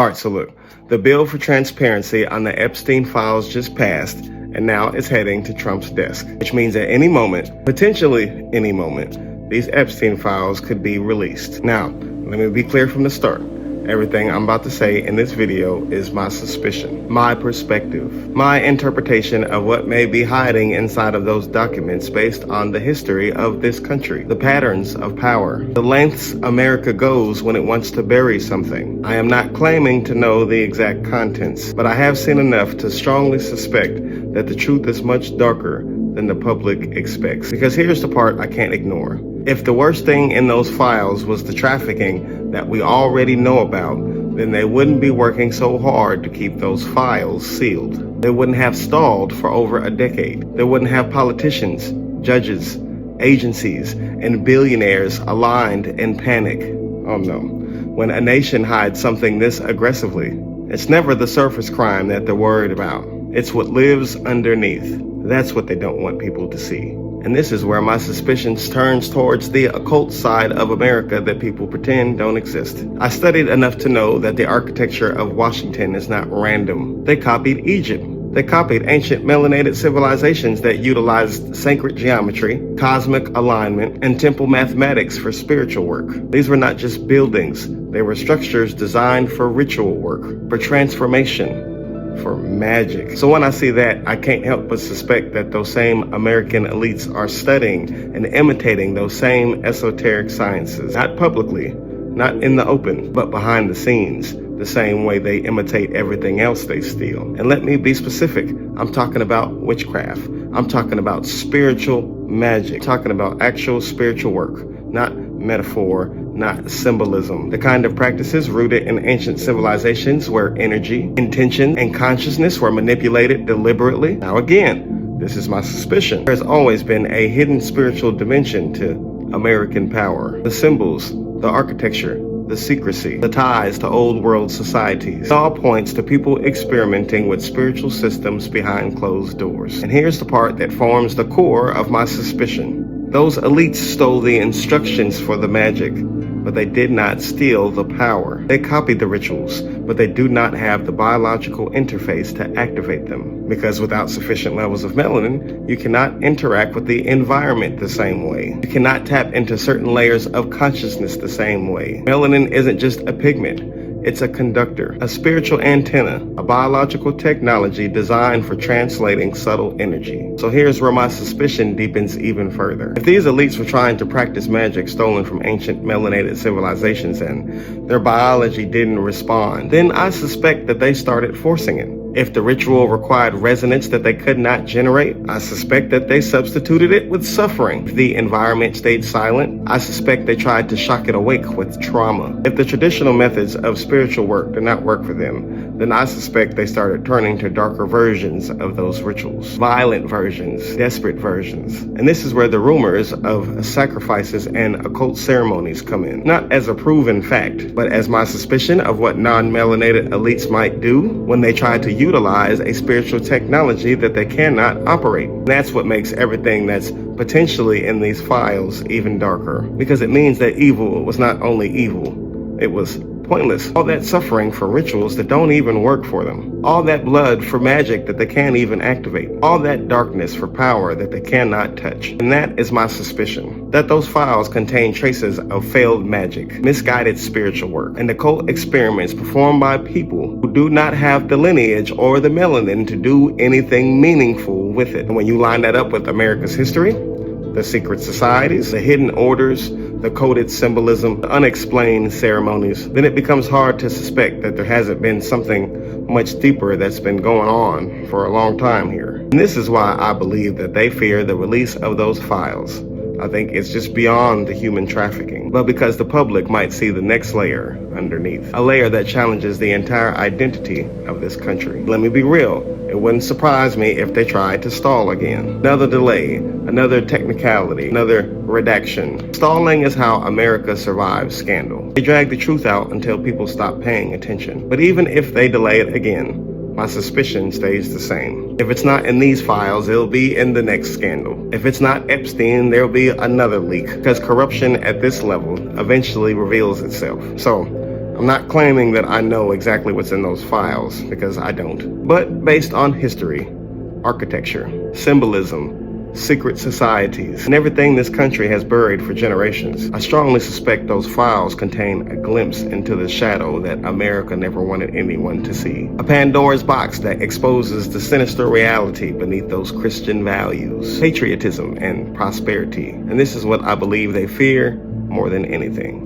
Alright, so look, the bill for transparency on the Epstein files just passed, and now it's heading to Trump's desk, which means at any moment, potentially any moment, these Epstein files could be released. Now, let me be clear from the start. Everything I'm about to say in this video is my suspicion, my perspective, my interpretation of what may be hiding inside of those documents based on the history of this country, the patterns of power, the lengths America goes when it wants to bury something. I am not claiming to know the exact contents, but I have seen enough to strongly suspect that the truth is much darker than the public expects. Because here's the part I can't ignore. If the worst thing in those files was the trafficking that we already know about, then they wouldn't be working so hard to keep those files sealed. They wouldn't have stalled for over a decade. They wouldn't have politicians, judges, agencies, and billionaires aligned in panic. Oh no. When a nation hides something this aggressively, it's never the surface crime that they're worried about. It's what lives underneath. That's what they don't want people to see. And this is where my suspicions turns towards the occult side of America that people pretend don't exist. I studied enough to know that the architecture of Washington is not random. They copied Egypt. They copied ancient melanated civilizations that utilized sacred geometry, cosmic alignment, and temple mathematics for spiritual work. These were not just buildings. They were structures designed for ritual work, for transformation, for magic. So when I see that, I can't help but suspect that those same American elites are studying and imitating those same esoteric sciences, not publicly, not in the open, but behind the scenes, the same way they imitate everything else they steal. And let me be specific. I'm talking about witchcraft. I'm talking about spiritual magic. I'm talking about actual spiritual work, not metaphor, not symbolism. The kind of practices rooted in ancient civilizations where energy, intention, and consciousness were manipulated deliberately. Now again, this is my suspicion. There's always been a hidden spiritual dimension to American power. The symbols, the architecture, the secrecy, the ties to old world societies. It all points to people experimenting with spiritual systems behind closed doors. And here's the part that forms the core of my suspicion. Those elites stole the instructions for the magic, but they did not steal the power. They copied the rituals, but they do not have the biological interface to activate them. Because without sufficient levels of melanin, you cannot interact with the environment the same way. You cannot tap into certain layers of consciousness the same way. Melanin isn't just a pigment. It's a conductor, a spiritual antenna, a biological technology designed for translating subtle energy. So here's where my suspicion deepens even further. If these elites were trying to practice magic stolen from ancient melanated civilizations and their biology didn't respond, then I suspect that they started forcing it. If the ritual required resonance that they could not generate, I suspect that they substituted it with suffering. If the environment stayed silent, I suspect they tried to shock it awake with trauma. If the traditional methods of spiritual work did not work for them, then I suspect they started turning to darker versions of those rituals. Violent versions, desperate versions. And this is where the rumors of sacrifices and occult ceremonies come in. Not as a proven fact, but as my suspicion of what non-melanated elites might do when they try to utilize a spiritual technology that they cannot operate. And that's what makes everything that's potentially in these files even darker, because it means that evil was not only evil, it was pointless. All that suffering for rituals that don't even work for them. All that blood for magic that they can't even activate. All that darkness for power that they cannot touch. And that is my suspicion, that those files contain traces of failed magic, misguided spiritual work, and occult experiments performed by people who do not have the lineage or the melanin to do anything meaningful with it. And when you line that up with America's history, the secret societies, the hidden orders, the coded symbolism, the unexplained ceremonies, then it becomes hard to suspect that there hasn't been something much deeper that's been going on for a long time here. And this is why I believe that they fear the release of those files. I think it's just beyond the human trafficking, but because the public might see the next layer underneath, a layer that challenges the entire identity of this country. Let me be real, it wouldn't surprise me if they tried to stall again. Another delay, another technicality, another redaction. Stalling is how America survives scandal. They drag the truth out until people stop paying attention. But even if they delay it again, my suspicion stays the same. If it's not in these files, it'll be in the next scandal. If it's not Epstein, there'll be another leak, because corruption at this level eventually reveals itself. So, I'm not claiming that I know exactly what's in those files, because I don't. But based on history, architecture, symbolism, secret societies, and everything this country has buried for generations, I strongly suspect those files contain a glimpse into the shadow that America never wanted anyone to see. A Pandora's box that exposes the sinister reality beneath those Christian values, patriotism and prosperity. And this is what I believe they fear more than anything.